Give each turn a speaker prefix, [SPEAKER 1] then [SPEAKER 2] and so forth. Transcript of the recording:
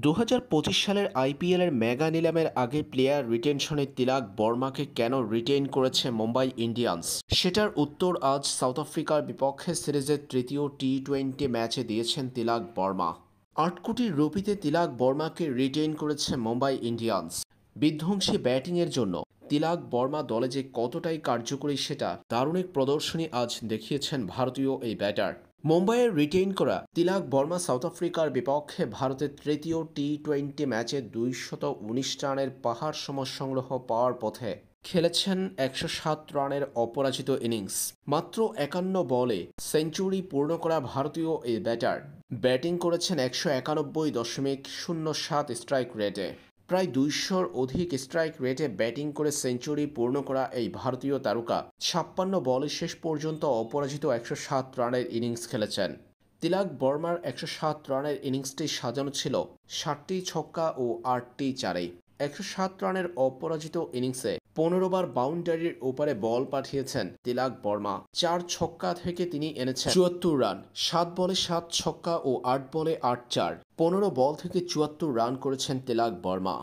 [SPEAKER 1] ২০২৫ সালের আইপিএলের মেগা নিলামের আগে প্লেয়ার রিটেনশনে তিলক বর্মাকে কেন রিটেইন করেছে মুম্বাই ইন্ডিয়ান্স, সেটার উত্তর আজ সাউথ আফ্রিকার বিপক্ষে সিরিজের তৃতীয় টি-20 ম্যাচে দিয়েছেন তিলক বর্মা। ৮ কোটি রুপিতে তিলক বর্মাকে রিটেইন করেছে মুম্বাই ইন্ডিয়ান্স। বিধ্বংসী ব্যাটিংয়ের জন্য তিলক বর্মা দলে যে কতটাই কার্যকরী সেটা দারুণ এক প্রদর্শনী আজ দেখিয়েছেন ভারতীয় এই ব্যাটার। মুম্বাইয়ের রিটেইন করা তিলক বর্মা সাউথ আফ্রিকার বিপক্ষে ভারতের তৃতীয় টি-20 ম্যাচে ২১৯ রানের পাহাড় সম সংগ্রহ পাওয়ার পথে খেলেছেন ১০৭ রানের অপরাজিত ইনিংস। মাত্র ৫১ বলে সেঞ্চুরি পূর্ণ করা ভারতীয় এই ব্যাটার ব্যাটিং করেছেন ১৯১.০৭ স্ট্রাইক রেটে। প্রায় ২০০-র অধিক স্ট্রাইক রেটে ব্যাটিং করে সেঞ্চুরি পূর্ণ করা এই ভারতীয় তারকা ৫৬ বলে শেষ পর্যন্ত অপরাজিত ১০৭ রানের ইনিংস খেলেছেন। তিলক বর্মার ১০৭ রানের ইনিংসটি সাজানো ছিল ৬০টি ছক্কা ও ৮টি চারে। ১০৭ রানের অপরাজিত ইনিংসে ১৫ বার বাউন্ডারির ওপারে বল পাঠিয়েছেন তিলক বর্মা। ৪ ছক্কা থেকে তিনি এনেছেন ৭৪ রান। ৭ বলে ৭ ছক্কা ও ৮ বলে ৮ চার। ১৫ বল থেকে ৭৪ রান করেছেন তিলক বর্মা।